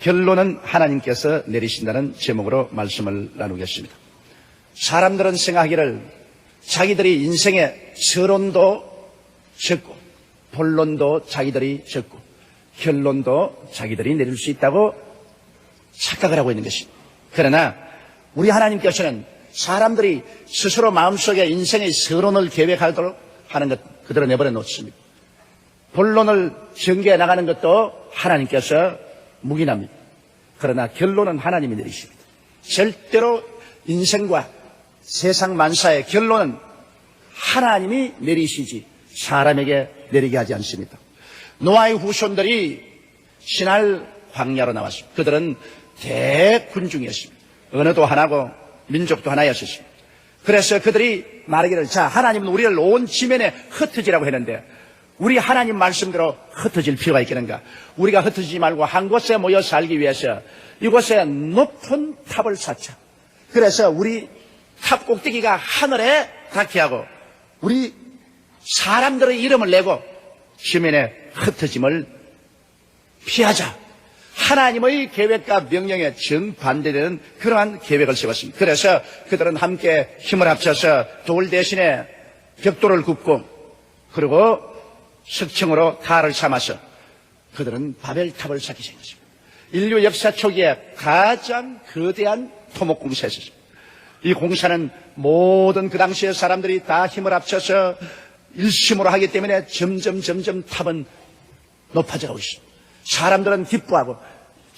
결론은 하나님께서 내리신다는 제목으로 말씀을 나누겠습니다. 사람들은 생각하기를 자기들이 인생의 서론도 적고 본론도 자기들이 적고 결론도 자기들이 내릴 수 있다고 착각을 하고 있는 것입니다. 그러나 우리 하나님께서는 사람들이 스스로 마음속에 인생의 서론을 계획하도록 하는 것 그대로 내버려 놓습니다. 본론을 전개해 나가는 것도 하나님께서 묵인합니다. 그러나 결론은 하나님이 내리십니다. 절대로 인생과 세상 만사의 결론은 하나님이 내리시지 사람에게 내리게 하지 않습니다. 노아의 후손들이 신할 광야로 나왔습니다. 그들은 대군중이었습니다. 언어도 하나고 민족도 하나였습니다. 그래서 그들이 말하기를 자 하나님은 우리를 온 지면에 흩어지라고 했는데 우리 하나님 말씀대로 흩어질 필요가 있겠는가? 우리가 흩어지지 말고 한 곳에 모여 살기 위해서 이곳에 높은 탑을 쌓자. 그래서 우리 탑 꼭대기가 하늘에 닿게 하고 우리 사람들의 이름을 내고 지면에 흩어짐을 피하자. 하나님의 계획과 명령에 정반대되는 그러한 계획을 세웠습니다. 그래서 그들은 함께 힘을 합쳐서 돌 대신에 벽돌을 굽고 그리고 석청으로 탈을 삼아서 그들은 바벨탑을 쌓기 시작했습니다. 인류 역사 초기에 가장 거대한 토목공사였습니다. 이 공사는 모든 그 당시의 사람들이 다 힘을 합쳐서 일심으로 하기 때문에 점점 탑은 높아져 가고 있습니다. 사람들은 기뻐하고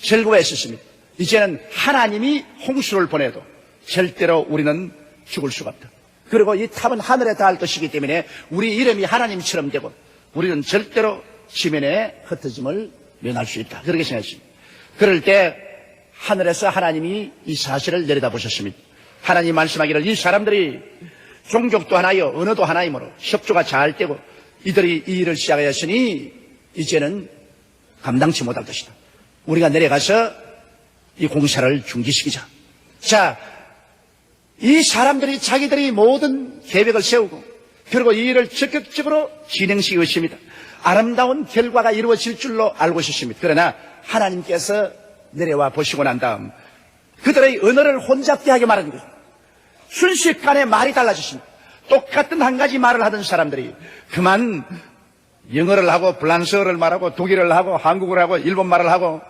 즐거워했었습니다. 이제는 하나님이 홍수를 보내도 절대로 우리는 죽을 수가 없다. 그리고 이 탑은 하늘에 닿을 것이기 때문에 우리 이름이 하나님처럼 되고 우리는 절대로 지면에 흩어짐을 면할 수 있다. 그렇게 생각했습니다. 그럴 때 하늘에서 하나님이 이 사실을 내려다보셨습니다. 하나님 말씀하기를 이 사람들이 종족도 하나요 언어도 하나이므로 협조가 잘 되고 이들이 이 일을 시작하였으니 이제는 감당치 못할 것이다. 우리가 내려가서 이 공사를 중지시키자. 자, 이 사람들이 자기들이 모든 계획을 세우고 그리고 이 일을 적극적으로 진행시키고 있습니다. 아름다운 결과가 이루어질 줄로 알고 있었습니다. 그러나 하나님께서 내려와 보시고 난 다음 그들의 언어를 혼잡게 하게 말한 거예요. 순식간에 말이 달라졌습니다. 똑같은 한 가지 말을 하던 사람들이 그만 영어를 하고 프랑스어를 말하고 독일어를 하고 한국어를 하고 일본말을 하고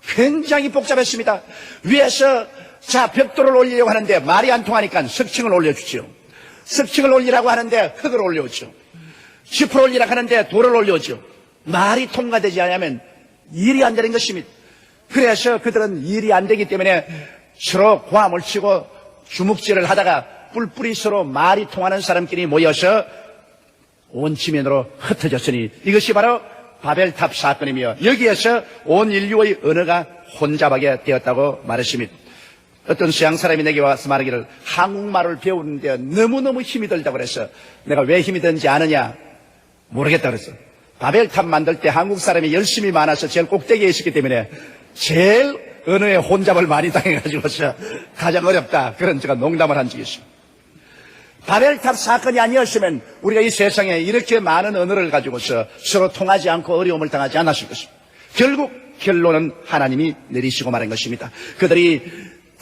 굉장히 복잡했습니다. 위에서 자 벽돌을 올리려고 하는데 말이 안 통하니까 석층을 올려주죠. 석층을 올리라고 하는데 흙을 올려오죠. 짚을 올리라고 하는데 돌을 올려오죠. 말이 통과되지 않으면 일이 안 되는 것입니다. 그래서 그들은 일이 안 되기 때문에 서로 고함을 치고 주먹질을 하다가 뿔뿔이 서로 말이 통하는 사람끼리 모여서 온 지면으로 흩어졌으니 이것이 바로 바벨탑 사건이며 여기에서 온 인류의 언어가 혼잡하게 되었다고 말했습니다. 어떤 서양 사람이 내게 와서 말하기를 한국말을 배우는데 너무너무 힘이 들다고 그래서 내가 왜 힘이 드는지 아느냐? 모르겠다 그랬어. 바벨탑 만들 때 한국 사람이 열심히 많아서 제일 꼭대기에 있었기 때문에 제일 언어의 혼잡을 많이 당해가지고서 가장 어렵다. 그런 제가 농담을 한 적이 있습니다. 바벨탑 사건이 아니었으면 우리가 이 세상에 이렇게 많은 언어를 가지고서 서로 통하지 않고 어려움을 당하지 않았을 것입니다. 결국 결론은 하나님이 내리시고 말한 것입니다. 그들이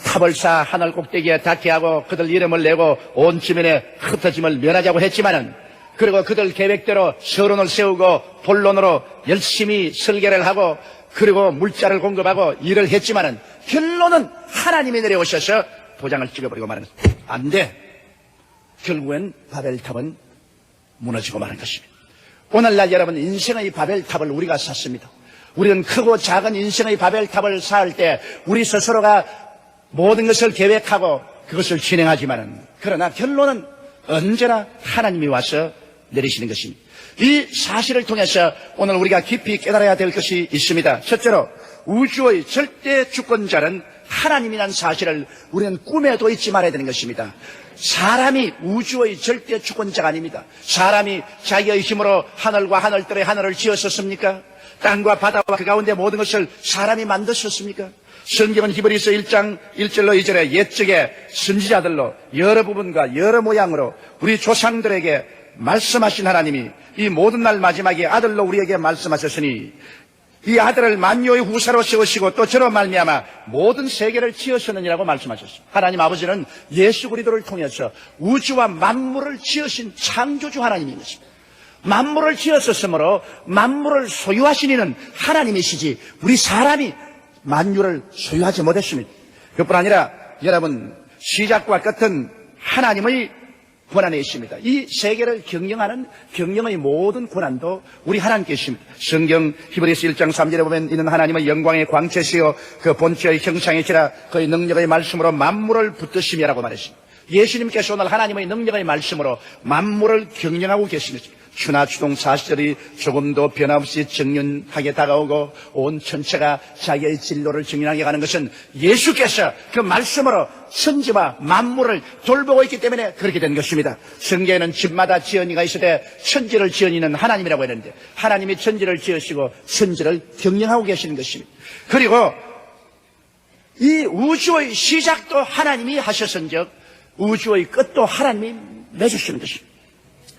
탑을 쌓아 하늘 꼭대기에 닿게 하고 그들 이름을 내고 온 지면에 흩어짐을 면하자고 했지만은 그리고 그들 계획대로 서론을 세우고 본론으로 열심히 설계를 하고 그리고 물자를 공급하고 일을 했지만은 결론은 하나님이 내려오셔서 도장을 찍어버리고 말하는 것입니다. 안 돼. 결국엔 바벨탑은 무너지고 마는 것입니다. 오늘날 여러분 인생의 바벨탑을 우리가 쌓습니다. 우리는 크고 작은 인생의 바벨탑을 쌓을 때 우리 스스로가 모든 것을 계획하고 그것을 진행하지만은 그러나 결론은 언제나 하나님이 와서 내리시는 것입니다. 이 사실을 통해서 오늘 우리가 깊이 깨달아야 될 것이 있습니다. 첫째로 우주의 절대 주권자는 하나님이라는 사실을 우리는 꿈에도 잊지 말아야 되는 것입니다. 사람이 우주의 절대 주권자가 아닙니다. 사람이 자기의 힘으로 하늘과 하늘들의 하늘을 지었었습니까? 땅과 바다와 그 가운데 모든 것을 사람이 만드셨습니까? 성경은 히브리서 1장 1절로 2절에 옛적에 선지자들로 여러 부분과 여러 모양으로 우리 조상들에게 말씀하신 하나님이 이 모든 날 마지막에 아들로 우리에게 말씀하셨으니 이 아들을 만유의 후사로 세우시고 또 저로 말미암아 모든 세계를 지으셨느니라고 말씀하셨습니다. 하나님 아버지는 예수 그리스도를 통해서 우주와 만물을 지으신 창조주 하나님인 것입니다. 만물을 지었었으므로 만물을 소유하신 이는 하나님이시지 우리 사람이 만유를 소유하지 못했습니다. 그뿐 아니라 여러분 시작과 끝은 하나님의 권한에 있습니다. 이 세계를 경영하는 경영의 모든 권한도 우리 하나님께 있습니다. 성경 히브리서 1장 3절에 보면 이는 하나님의 영광의 광채시요 그 본체의 형상이시라 그의 능력의 말씀으로 만물을 붙드심이라고 말했습니다. 예수님께서 오늘 하나님의 능력의 말씀으로 만물을 경영하고 계십니다. 추나추동 사시절이 조금도 변함없이 정연하게 다가오고 온 천체가 자기의 진로를 정연하게 가는 것은 예수께서 그 말씀으로 천지와 만물을 돌보고 있기 때문에 그렇게 된 것입니다. 성경에는 집마다 지은이가 있으되 천지를 지은 이는 하나님이라고 했는데 하나님이 천지를 지으시고 천지를 경영하고 계시는 것입니다. 그리고 이 우주의 시작도 하나님이 하셨은즉 우주의 끝도 하나님이 맺으시는 것입니다.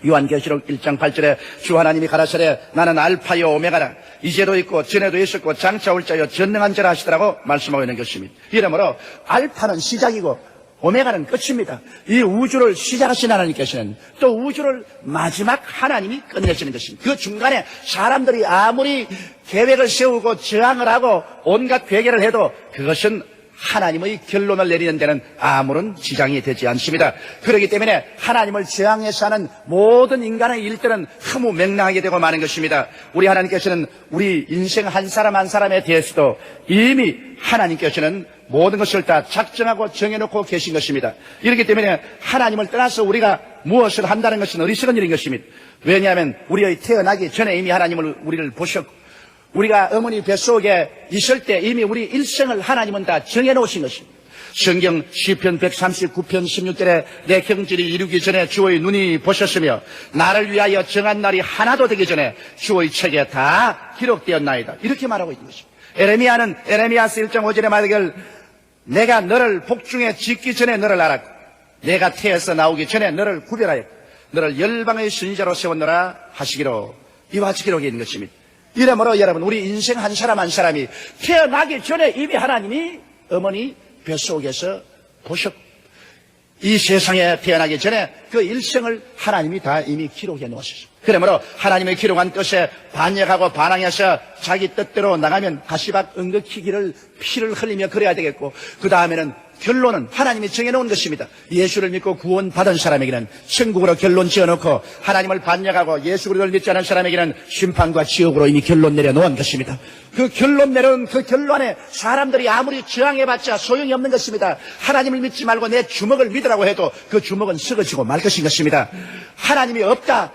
요한계시록 1장 8절에 주 하나님이 가라사대 나는 알파요 오메가라 이제도 있고 전에도 있었고 장차 올 자여 전능한 자라 하시더라고 말씀하고 있는 것입니다. 이러므로 알파는 시작이고 오메가는 끝입니다. 이 우주를 시작하신 하나님께서는 또 우주를 마지막 하나님이 끝내시는 것입니다. 그 중간에 사람들이 아무리 계획을 세우고 저항을 하고 온갖 괴계를 해도 그것은 하나님의 결론을 내리는 데는 아무런 지장이 되지 않습니다. 그렇기 때문에 하나님을 저항해서 하는 모든 인간의 일들은 허무맹랑하게 되고 마는 것입니다. 우리 하나님께서는 우리 인생 한 사람 한 사람에 대해서도 이미 하나님께서는 모든 것을 다 작정하고 정해놓고 계신 것입니다. 이렇기 때문에 하나님을 떠나서 우리가 무엇을 한다는 것은 어리석은 일인 것입니다. 왜냐하면 우리의 태어나기 전에 이미 하나님을 우리를 보셨고 우리가 어머니 뱃속에 있을 때 이미 우리 일생을 하나님은 다 정해놓으신 것입니다. 성경 시편 139편 16절에 내 경질이 이루기 전에 주의 눈이 보셨으며 나를 위하여 정한 날이 하나도 되기 전에 주의 책에 다 기록되었나이다. 이렇게 말하고 있는 것입니다. 에레미야는 에레미야서 1장 5절에 말하길 내가 너를 복중에 짓기 전에 너를 알았고 내가 태에서 나오기 전에 너를 구별하였고 너를 열방의 선지자로 세웠노라 하시기로 이와 같이 기록이 있는 것입니다. 이러므로 여러분 우리 인생 한 사람 한 사람이 태어나기 전에 이미 하나님이 어머니 뱃속에서 보셨고 이 세상에 태어나기 전에 그 일생을 하나님이 다 이미 기록해 놓으셨습니다. 그러므로 하나님의 기록한 뜻에 반역하고 반항해서 자기 뜻대로 나가면 가시밭 엉거키기를 피를 흘리며 그래야 되겠고 그 다음에는 결론은 하나님이 정해놓은 것입니다. 예수를 믿고 구원받은 사람에게는 천국으로 결론 지어놓고 하나님을 반역하고 예수 그리스도를 믿지 않은 사람에게는 심판과 지옥으로 이미 결론 내려놓은 것입니다. 그 결론 내려놓은 그 결론에 사람들이 아무리 저항해봤자 소용이 없는 것입니다. 하나님을 믿지 말고 내 주먹을 믿으라고 해도 그 주먹은 썩어지고 말 것인 것입니다. 하나님이 없다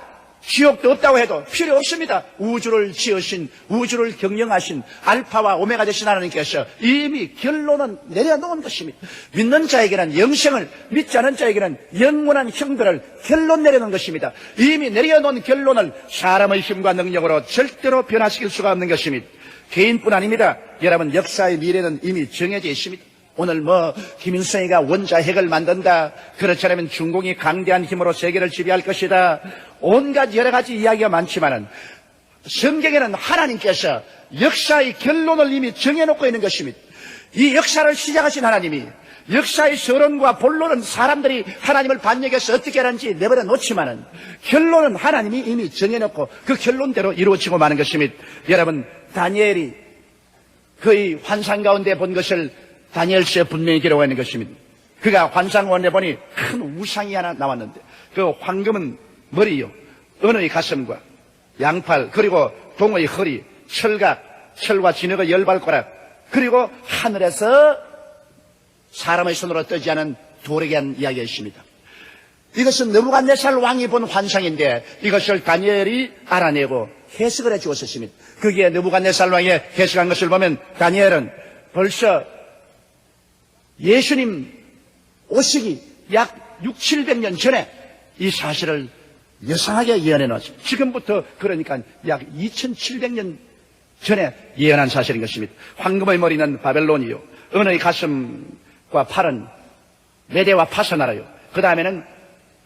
지옥도 없다고 해도 필요 없습니다. 우주를 지으신 우주를 경영하신 알파와 오메가 되신 하나님께서 이미 결론은 내려놓은 것입니다. 믿는 자에게는 영생을 믿지 않은 자에게는 영원한 형벌을 결론 내려놓은 것입니다. 이미 내려놓은 결론을 사람의 힘과 능력으로 절대로 변화시킬 수가 없는 것입니다. 개인뿐 아닙니다. 여러분 역사의 미래는 이미 정해져 있습니다. 오늘 김일성이가 원자핵을 만든다. 그렇지 않으면 중공이 강대한 힘으로 세계를 지배할 것이다. 온갖 여러 가지 이야기가 많지만은 성경에는 하나님께서 역사의 결론을 이미 정해놓고 있는 것입니다. 이 역사를 시작하신 하나님이 역사의 서론과 본론은 사람들이 하나님을 반역해서 어떻게 하는지 내버려 놓지만은 결론은 하나님이 이미 정해놓고 그 결론대로 이루어지고 마는 것입니다. 여러분 다니엘이 그의 환상 가운데 본 것을 다니엘서에 분명히 기록하고 있는 것입니다. 그가 환상원에 보니 큰 우상이 하나 나왔는데 그 황금은 머리요 은의 가슴과 양팔 그리고 동의 허리 철각 철과 진흙의 열발가락 그리고 하늘에서 사람의 손으로 뜨지 않은 돌에 대한 이야기가 있습니다. 이것은 느부갓네살 왕이 본 환상인데 이것을 다니엘이 알아내고 해석을 해 주었습니다. 거기에 느부갓네살 왕이 해석한 것을 보면 다니엘은 벌써 예수님 오시기 약 600~700년 전에 이 사실을 여상하게 예언해 놨습니다. 지금부터 그러니까 약 2700년 전에 예언한 사실인 것입니다. 황금의 머리는 바벨론이요 은의 가슴과 팔은 메대와 파서나라요 그 다음에는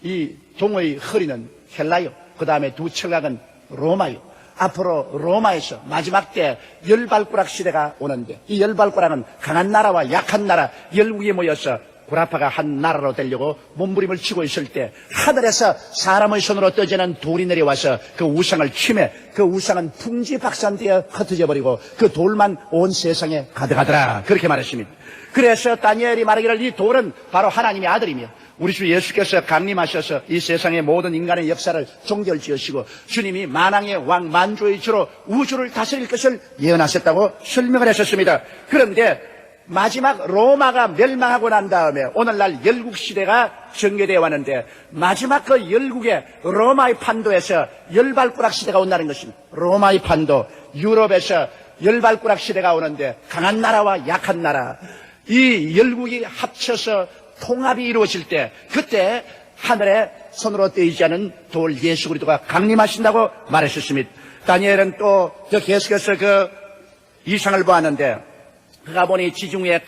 이 동의 허리는 헬라요 그 다음에 두 철각은 로마요 앞으로 로마에서 마지막 때 열발가락 시대가 오는데, 이 열발가락은 강한 나라와 약한 나라, 열국이 모여서 구라파가 한 나라로 되려고 몸부림을 치고 있을 때 하늘에서 사람의 손으로 떠지는 돌이 내려와서 그 우상을 침해, 그 우상은 풍지박산되어 흩어져 버리고 그 돌만 온 세상에 가득하더라, 그렇게 말했습니다. 그래서 다니엘이 말하기를 이 돌은 바로 하나님의 아들이며 우리 주 예수께서 강림하셔서 이 세상의 모든 인간의 역사를 종결지으시고 주님이 만왕의 왕, 만주의 주로 우주를 다스릴 것을 예언하셨다고 설명을 하셨습니다. 그런데 마지막 로마가 멸망하고 난 다음에 오늘날 열국시대가 전개되어 왔는데, 마지막 그 열국의 로마의 판도에서 열발가락 시대가 온다는 것입니다. 로마의 판도, 유럽에서 열발가락 시대가 오는데 강한 나라와 약한 나라, 이 열국이 합쳐서 통합이 이루어질 때, 그때 하늘에 손으로 떼이지 않은 돌 예수 그리스도가 강림하신다고 말하셨습니다. 다니엘은 또 계속해서 그 이상을 보았는데, 그가 보니 지중 위에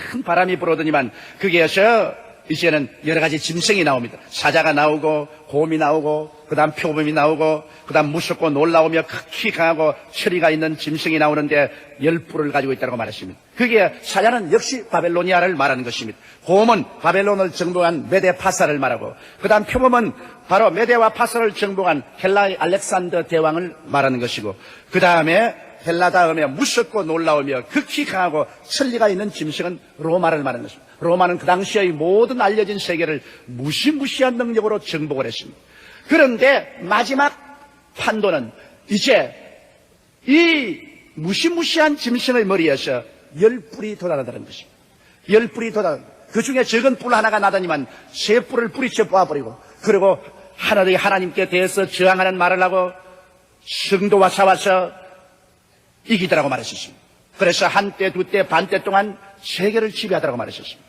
큰 바람이 불어오더니만 거기에서 이제는 여러 가지 짐승이 나옵니다. 사자가 나오고 곰이 나오고 그 다음 표범이 나오고 그 다음 무섭고 놀라우며 극히 강하고 체리가 있는 짐승이 나오는데 10뿔을 가지고 있다고 말했습니다. 그게 사자는 역시 바벨로니아를 말하는 것입니다. 곰은 바벨론을 정복한 메데 파사를 말하고 그 다음 표범은 바로 메데와 파사를 정복한 헬라의 알렉산더 대왕을 말하는 것이고, 그 다음에 헬라 다음에 무섭고 놀라우며 극히 강하고 천리가 있는 짐승은 로마를 말하는 것입니다. 로마는 그 당시의 모든 알려진 세계를 무시무시한 능력으로 정복을 했습니다. 그런데 마지막 판도는 이제 이 무시무시한 짐승의 머리에서 10뿔이 돋아나다는 것입니다. 10뿔이 돋아나, 그 중에 적은 뿔 하나가 나더니만 3뿔을 뿌리쳐 뽑아버리고, 그리고 하늘의 하나님께 대해서 저항하는 말을 하고 성도와 싸워서 이기더라고 말했었습니다. 그래서 한때, 두때, 반때 동안 세계를 지배하더라고 말했었습니다.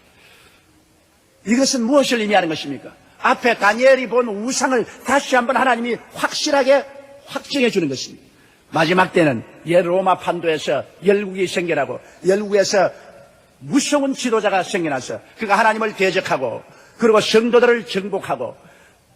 이것은 무엇을 의미하는 것입니까? 앞에 다니엘이 본 우상을 다시 한번 하나님이 확실하게 확정해 주는 것입니다. 마지막 때는 로마 판도에서 열국이 생겨나고, 열국에서 무서운 지도자가 생겨나서 그가 하나님을 대적하고, 그리고 성도들을 정복하고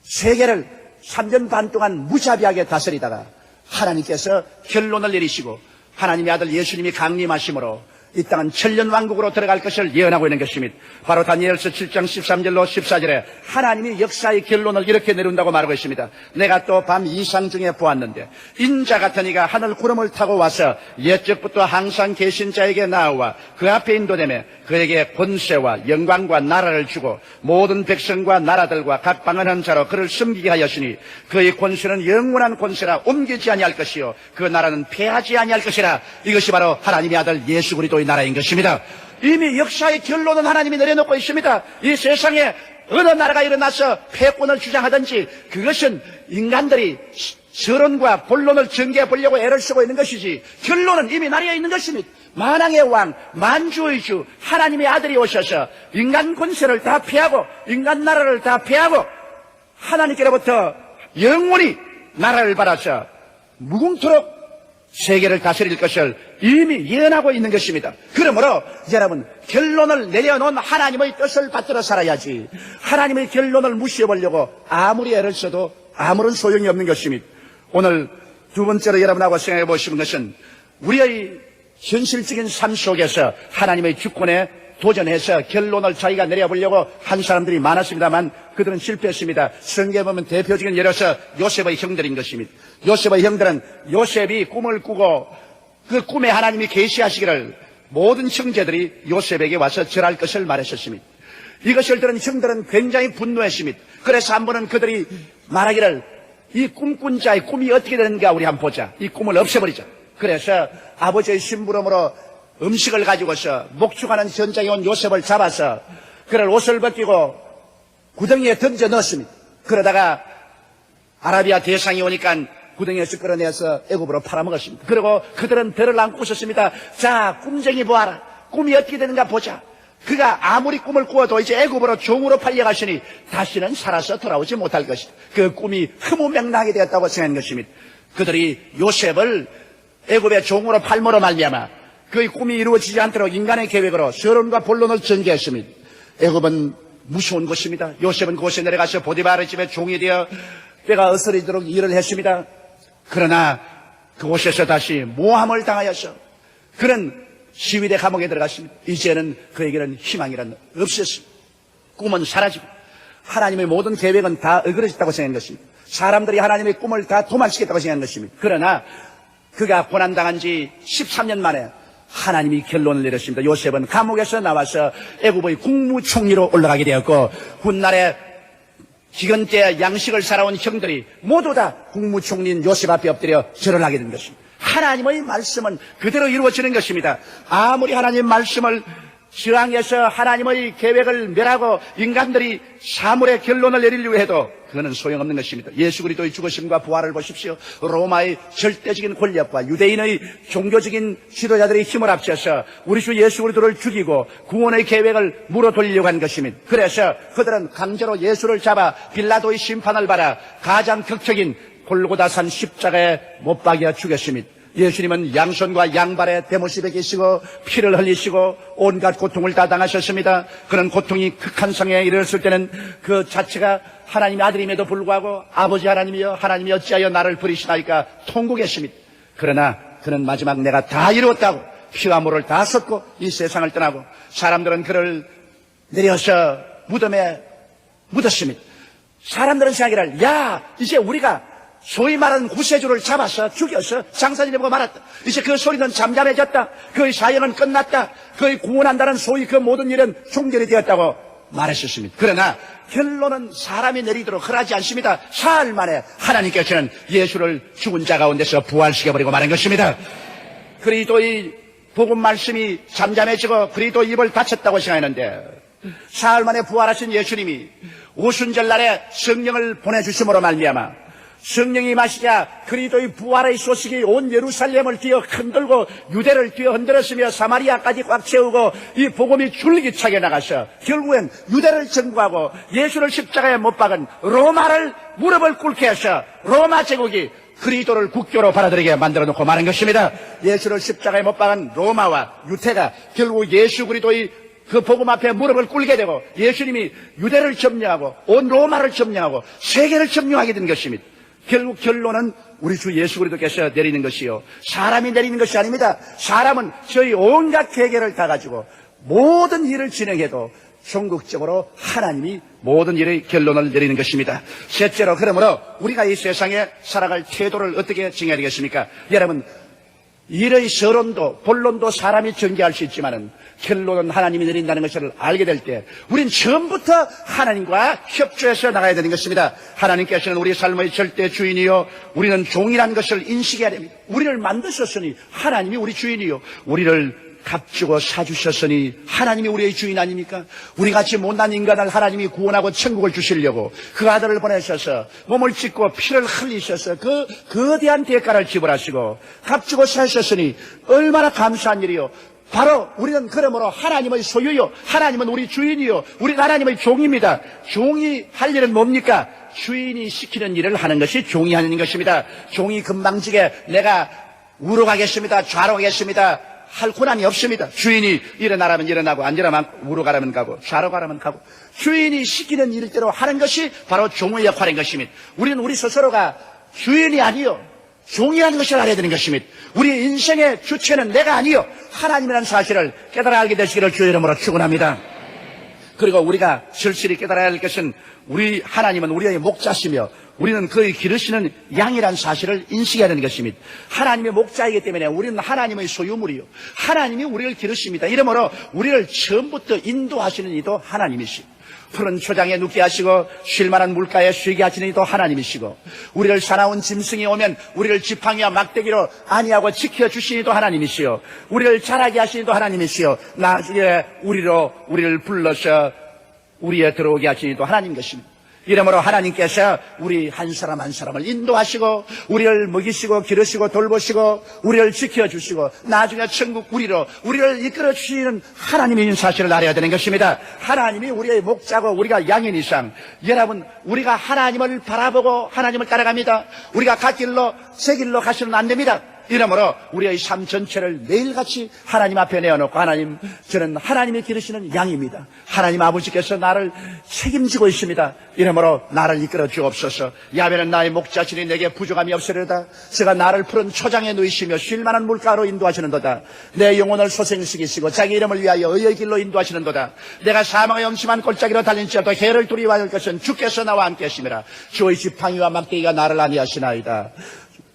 세계를 3년 반 동안 무자비하게 다스리다가 하나님께서 결론을 내리시고 하나님의 아들 예수님이 강림하심으로 이 땅은 천년왕국으로 들어갈 것을 예언하고 있는 것입니다. 바로 다니엘서 7장 13절로 14절에 하나님이 역사의 결론을 이렇게 내린다고 말하고 있습니다. 내가 또 밤 이상 중에 보았는데 인자 같은 이가 하늘 구름을 타고 와서 옛적부터 항상 계신 자에게 나와 그 앞에 인도되며 그에게 권세와 영광과 나라를 주고 모든 백성과 나라들과 각 방언한 자로 그를 섬기게 하였으니 그의 권세는 영원한 권세라 옮기지 아니할 것이요 그 나라는 패하지 아니할 것이라. 이것이 바로 하나님의 아들 예수 그리스도의 나라인 것입니다. 이미 역사의 결론은 하나님이 내려놓고 있습니다. 이 세상에 어느 나라가 일어나서 패권을 주장하든지 그것은 인간들이 서론과 본론을 전개해 보려고 애를 쓰고 있는 것이지, 결론은 이미 나라에 있는 것입니다. 만왕의 왕, 만주의 주 하나님의 아들이 오셔서 인간 권세를 다 패하고 인간 나라를 다 패하고 하나님께로부터 영원히 나라를 받아서 무궁토록 세계를 다스릴 것을 이미 예언하고 있는 것입니다. 그러므로 여러분, 결론을 내려놓은 하나님의 뜻을 받들어 살아야지 하나님의 결론을 무시해보려고 아무리 애를 써도 아무런 소용이 없는 것입니다. 오늘 두 번째로 여러분하고 생각해 보시는 것은 우리의 현실적인 삶 속에서 하나님의 주권에 도전해서 결론을 자기가 내려보려고 한 사람들이 많았습니다만 그들은 실패했습니다. 성경에 보면 대표적인 예로서 요셉의 형들인 것입니다. 요셉의 형들은 요셉이 꿈을 꾸고 그 꿈에 하나님이 계시하시기를 모든 형제들이 요셉에게 와서 절할 것을 말했었습니다. 이것을 들은 형들은 굉장히 분노했습니다. 그래서 한 번은 그들이 말하기를 이 꿈꾼 자의 꿈이 어떻게 되는가 우리 한번 보자. 이 꿈을 없애버리자. 그래서 아버지의 심부름으로 음식을 가지고서 목축하는 현장에 온 요셉을 잡아서 그를 옷을 벗기고 구덩이에 던져 넣었습니다. 그러다가 아라비아 대상이 오니까 구덩이에서 끌어내서 애굽으로 팔아먹었습니다. 그리고 그들은 배를 안고 있었습니다. 자, 꿈쟁이 보아라. 꿈이 어떻게 되는가 보자. 그가 아무리 꿈을 꾸어도 이제 애굽으로 종으로 팔려가시니 다시는 살아서 돌아오지 못할 것이다. 그 꿈이 흐무맹랑하게 되었다고 생각한 것입니다. 그들이 요셉을 애굽의 종으로 팔므로 말미암아 그의 꿈이 이루어지지 않도록 인간의 계획으로 서론과 본론을 전개했습니다. 애굽은 무서운 곳입니다. 요셉은 그곳에 내려가서 보디바르 집에 종이 되어 때가 어스러지도록 일을 했습니다. 그러나 그곳에서 다시 모함을 당하여서 그는 시위대 감옥에 들어갔습니다. 이제는 그에게는 희망이란 없었습니다. 꿈은 사라지고 하나님의 모든 계획은 다 어그러졌다고 생각한 것입니다. 사람들이 하나님의 꿈을 다 도망치겠다고 생각한 것입니다. 그러나 그가 고난당한 지 13년 만에 하나님이 결론을 내렸습니다. 요셉은 감옥에서 나와서 애굽의 국무총리로 올라가게 되었고, 훗날에 기근때 양식을 살아온 형들이 모두 다 국무총리인 요셉 앞에 엎드려 절을 하게 된 것입니다. 하나님의 말씀은 그대로 이루어지는 것입니다. 아무리 하나님 말씀을 저항해서 하나님의 계획을 멸하고 인간들이 사물의 결론을 내리려고 해도 그거는 소용없는 것입니다. 예수 그리스도의 죽으심과 부활을 보십시오. 로마의 절대적인 권력과 유대인의 종교적인 지도자들의 힘을 합쳐서 우리 주 예수 그리스도를 죽이고 구원의 계획을 물어돌리려고 한 것입니다. 그래서 그들은 강제로 예수를 잡아 빌라도의 심판을 받아 가장 극적인 골고다산 십자가에 못 박여 죽였습니다. 예수님은 양손과 양발에 대못이 베기시고 피를 흘리시고 온갖 고통을 다 당하셨습니다. 그런 고통이 극한 상황에 이르렀을 때는 그 자체가 하나님의 아들임에도 불구하고 아버지 하나님이여 하나님이 어찌하여 나를 버리시나이까 통곡했습니다. 그러나 그는 마지막 내가 다 이루었다고 피와 물을 다 쏟고 이 세상을 떠나고 사람들은 그를 내려서 무덤에 묻었습니다. 사람들은 생각하기를 야 이제 우리가 소위 말하는 구세주를 잡아서 죽여서 장사지내고 말았다. 이제 그 소리는 잠잠해졌다. 그의 사역은 끝났다. 그의 구원한다는 소위 그 모든 일은 종결이 되었다고 말했었습니다. 그러나 결론은 사람이 내리도록 허락하지 않습니다. 사흘 만에 하나님께서는 예수를 죽은 자 가운데서 부활시켜버리고 말한 것입니다. 그리스도의 복음 말씀이 잠잠해지고 그리스도 입을 닫혔다고 생각했는데 사흘 만에 부활하신 예수님이 오순절 날에 성령을 보내주심으로 말미암아 성령이 마시자 그리스도의 부활의 소식이 온 예루살렘을 뛰어 흔들고 유대를 뛰어 흔들었으며 사마리아까지 꽉 채우고 이 복음이 줄기차게 나가서 결국엔 유대를 정부하고 예수를 십자가에 못 박은 로마를 무릎을 꿇게 해서 로마 제국이 그리스도를 국교로 받아들이게 만들어 놓고 말한 것입니다. 예수를 십자가에 못 박은 로마와 유태가 결국 예수 그리스도의 그 복음 앞에 무릎을 꿇게 되고 예수님이 유대를 점령하고 온 로마를 점령하고 세계를 점령하게 된 것입니다. 결국 결론은 우리 주 예수 그리스도께서 내리는 것이요 사람이 내리는 것이 아닙니다. 사람은 저희 온갖 계획을 다 가지고 모든 일을 진행해도 종국적으로 하나님이 모든 일의 결론을 내리는 것입니다. 셋째로 그러므로 우리가 이 세상에 살아갈 태도를 어떻게 정해야 되겠습니까? 여러분 일의 서론도 본론도 사람이 전개할 수 있지만은 결론은 하나님이 내린다는 것을 알게 될 때 우린 처음부터 하나님과 협조해서 나가야 되는 것입니다. 하나님께서는 우리 삶의 절대 주인이요 우리는 종이라는 것을 인식해야 됩니다. 우리를 만드셨으니 하나님이 우리 주인이요 우리를 값주고 사주셨으니 하나님이 우리의 주인 아닙니까? 우리같이 못난 인간을 하나님이 구원하고 천국을 주시려고 그 아들을 보내셔서 몸을 찢고 피를 흘리셔서 그 거대한 대가를 지불하시고 값주고 사셨으니 얼마나 감사한 일이요. 바로 우리는 그러므로 하나님의 소유요 하나님은 우리 주인이요 우리는 하나님의 종입니다. 종이 할 일은 뭡니까? 주인이 시키는 일을 하는 것이 종이 하는 것입니다. 종이 금방지게 내가 우로 가겠습니다 좌로 가겠습니다 할 권한이 없습니다. 주인이 일어나라면 일어나고 앉으라면 우로 가라면 가고 좌로 가라면 가고 주인이 시키는 일대로 하는 것이 바로 종의 역할인 것입니다. 우리는 우리 스스로가 주인이 아니요 종이라는 것을 알아야 되는 것입니다. 우리 인생의 주체는 내가 아니요 하나님이라는 사실을 깨달아 알게 되시기를 주의 이름으로 축원합니다. 그리고 우리가 절실히 깨달아야 할 것은 우리 하나님은 우리의 목자시며 우리는 그의 기르시는 양이라는 사실을 인식해야 하는 것입니다. 하나님의 목자이기 때문에 우리는 하나님의 소유물이요 하나님이 우리를 기르십니다. 이러므로 우리를 처음부터 인도하시는 이도 하나님이시고 푸른 초장에 눕게 하시고 쉴만한 물가에 쉬게 하시는 이도 하나님이시고 우리를 사나운 짐승이 오면 우리를 지팡이와 막대기로 안위하고 지켜주시는 이도 하나님이시요 우리를 자라게 하시는 이도 하나님이시요 나중에 우리를 불러서 우리에 들어오게 하시는 이도 하나님 것입니다. 이러므로 하나님께서 우리 한 사람 한 사람을 인도하시고 우리를 먹이시고 기르시고 돌보시고 우리를 지켜주시고 나중에 천국 우리를 이끌어주시는 하나님인 사실을 알아야 되는 것입니다. 하나님이 우리의 목자고 우리가 양인 이상 여러분 우리가 하나님을 바라보고 하나님을 따라갑니다. 우리가 갓길로 새 길로 가서는 안 됩니다. 이러므로 우리의 삶 전체를 매일같이 하나님 앞에 내어놓고 하나님, 저는 하나님이 기르시는 양입니다. 하나님 아버지께서 나를 책임지고 있습니다. 이러므로 나를 이끌어 주옵소서. 야훼는 나의 목자시니 내게 부족함이 없으리로다. 제가 나를 푸른 초장에 누이시며 쉴만한 물가로 인도하시는도다. 내 영혼을 소생시키시고 자기 이름을 위하여 의의 길로 인도하시는도다. 내가 사망의 엄심한 골짜기로 달린지라도 해를 두려워할 것은 주께서 나와 함께 하심이라. 주의 지팡이와 막대기가 나를 안위하시나이다.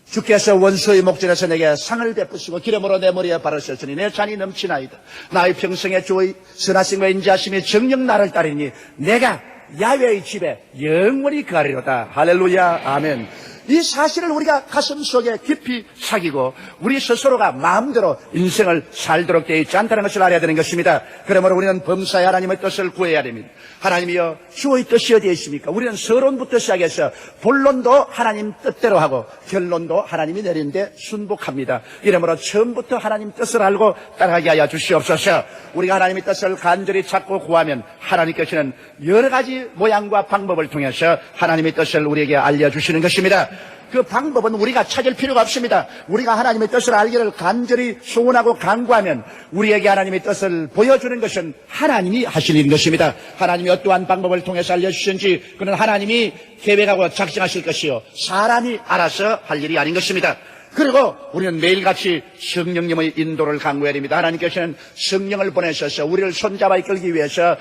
주께서 원수의 목전에서 내게 상을 베푸시고 기름으로 내 머리에 바르셨으니 내 잔이 넘치나이다. 나의 평생에 주의 선하심과 인자하심이 정녕 나를 따르니 내가 야훼의 집에 영원히 거하리로다. 할렐루야, 아멘. 이 사실을 우리가 가슴 속에 깊이 새기고 우리 스스로가 마음대로 인생을 살도록 되어 있지 않다는 것을 알아야 되는 것입니다. 그러므로 우리는 범사에 하나님의 뜻을 구해야 됩니다. 하나님이여, 주의 뜻이 어디에 있습니까? 우리는 서론부터 시작해서 본론도 하나님 뜻대로 하고 결론도 하나님이 내린 데 순복합니다. 이러므로 처음부터 하나님 뜻을 알고 따라가게 하여 주시옵소서. 우리가 하나님의 뜻을 간절히 찾고 구하면 하나님께서는 여러 가지 모양과 방법을 통해서 하나님의 뜻을 우리에게 알려주시는 것입니다. 그 방법은 우리가 찾을 필요가 없습니다. 우리가 하나님의 뜻을 알기를 간절히 소원하고 간구하면 우리에게 하나님의 뜻을 보여주는 것은 하나님이 하실 일인 것입니다. 하나님이 어떠한 방법을 통해서 알려주시는지 그는 하나님이 계획하고 작정하실 것이요 사람이 알아서 할 일이 아닌 것입니다. 그리고 우리는 매일같이 성령님의 인도를 간구해야 됩니다. 하나님께서는 성령을 보내셔서 우리를 손잡아 이끌기 위해서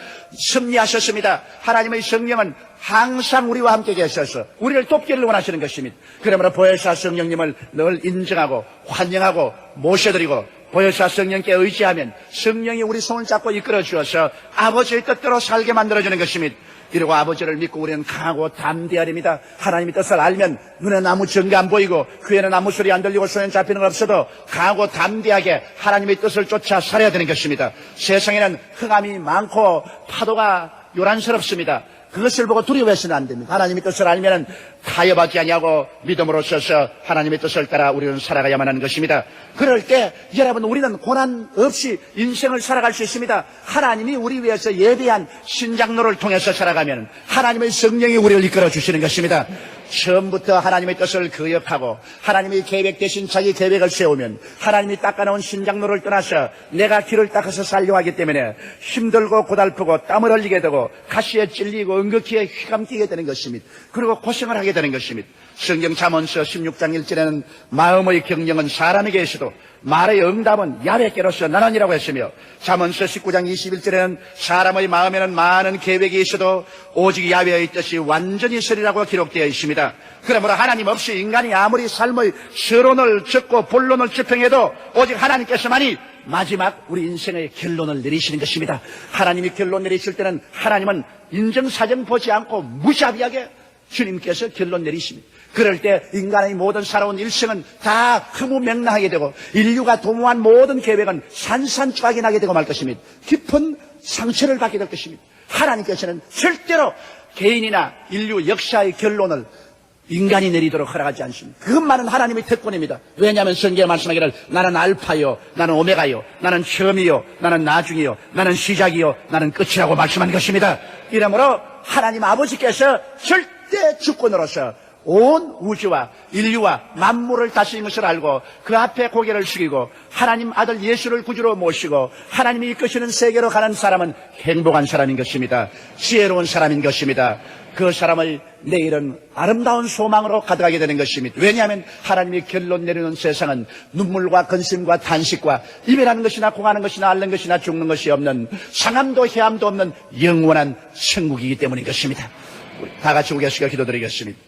섭리하셨습니다. 하나님의 성령은 항상 우리와 함께 계셔서 우리를 돕기를 원하시는 것입니다. 그러므로 보혜사 성령님을 늘 인정하고 환영하고 모셔드리고 보혜사 성령께 의지하면 성령이 우리 손을 잡고 이끌어 주어서 아버지의 뜻대로 살게 만들어주는 것입니다. 이러고 아버지를 믿고 우리는 강하고 담대하립니다. 하나님의 뜻을 알면 눈에는 아무 증거 안 보이고 귀에는 아무 소리 안 들리고 손에 잡히는 건 없어도 강하고 담대하게 하나님의 뜻을 쫓아 살아야 되는 것입니다. 세상에는 흑암이 많고 파도가 요란스럽습니다. 그것을 보고 두려워해서는 안 됩니다. 하나님의 뜻을 알면 타협하지 아니하고 믿음으로 서서 하나님의 뜻을 따라 우리는 살아가야만 하는 것입니다. 그럴 때 여러분, 우리는 고난 없이 인생을 살아갈 수 있습니다. 하나님이 우리 위해서 예비한 신장로를 통해서 살아가면 하나님의 성령이 우리를 이끌어 주시는 것입니다. 처음부터 하나님의 뜻을 거역하고 하나님의 계획되신 자기 계획을 세우면 하나님이 닦아놓은 신장로를 떠나서 내가 길을 닦아서 살려고 하기 때문에 힘들고 고달프고 땀을 흘리게 되고 가시에 찔리고 응급기에 휘감기게 되는 것입니다. 그리고 고생을 하게 되는 것입니다. 성경 잠언서 16장 1절에는 마음의 경영은 사람에게 있어도 말의 응답은 야훼께로서 나느니라고 했으며 잠언서 19장 21절에는 사람의 마음에는 많은 계획이 있어도 오직 야훼의 뜻이 완전히 서리라고 기록되어 있습니다. 그러므로 하나님 없이 인간이 아무리 삶의 서론을 적고 본론을 집행해도 오직 하나님께서만이 마지막 우리 인생의 결론을 내리시는 것입니다. 하나님이 결론 내리실 때는 하나님은 인정사정 보지 않고 무자비하게 주님께서 결론 내리십니다. 그럴 때 인간의 모든 살아온 일생은 다 허무맹랑하게 되고 인류가 도모한 모든 계획은 산산조각이 나게 되고 말 것입니다. 깊은 상처를 받게 될 것입니다. 하나님께서는 절대로 개인이나 인류 역사의 결론을 인간이 내리도록 허락하지 않습니다. 그것만은 하나님의 특권입니다. 왜냐하면 성경에 말씀하기를 나는 알파요, 나는 오메가요, 나는 처음이요, 나는 나중이요, 나는 시작이요, 나는 끝이라고 말씀한 것입니다. 이러므로 하나님 아버지께서 절대 주권으로서 온 우주와 인류와 만물을 다스린 것을 알고 그 앞에 고개를 숙이고 하나님 아들 예수를 구주로 모시고 하나님이 이끄시는 세계로 가는 사람은 행복한 사람인 것입니다. 지혜로운 사람인 것입니다. 그 사람의 내일은 아름다운 소망으로 가득하게 되는 것입니다. 왜냐하면 하나님이 결론 내리는 세상은 눈물과 근심과 탄식과 이별하는 것이나 공하는 것이나 앓는 것이나 죽는 것이 없는 상함도 해함도 없는 영원한 천국이기 때문인 것입니다. 우리 다 같이 고개 숙여 기도드리겠습니다.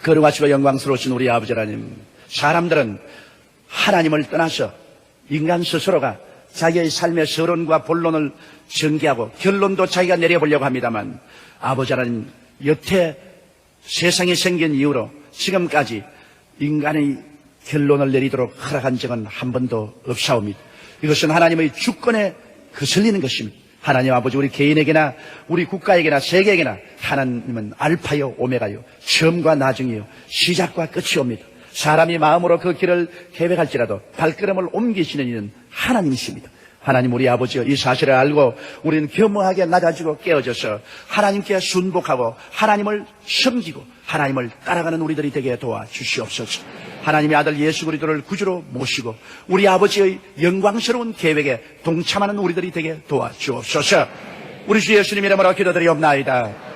거룩하시고 영광스러우신 우리 아버지 하나님, 사람들은 하나님을 떠나서 인간 스스로가 자기의 삶의 서론과 본론을 전개하고 결론도 자기가 내려보려고 합니다만 아버지 하나님, 여태 세상이 생긴 이후로 지금까지 인간의 결론을 내리도록 허락한 적은 한 번도 없사옵니다. 이것은 하나님의 주권에 거슬리는 것입니다. 하나님 아버지, 우리 개인에게나 우리 국가에게나 세계에게나 하나님은 알파요 오메가요, 처음과 나중이요, 시작과 끝이 옵니다. 사람이 마음으로 그 길을 계획할지라도 발걸음을 옮기시는 이는 하나님이십니다. 하나님 우리 아버지여, 이 사실을 알고 우리는 겸허하게 낮아지고 깨어져서 하나님께 순복하고 하나님을 섬기고 하나님을 따라가는 우리들이 되게 도와주시옵소서. 하나님의 아들 예수 그리스도를 구주로 모시고 우리 아버지의 영광스러운 계획에 동참하는 우리들이 되게 도와주옵소서. 우리 주 예수님 이름으로 기도드리옵나이다.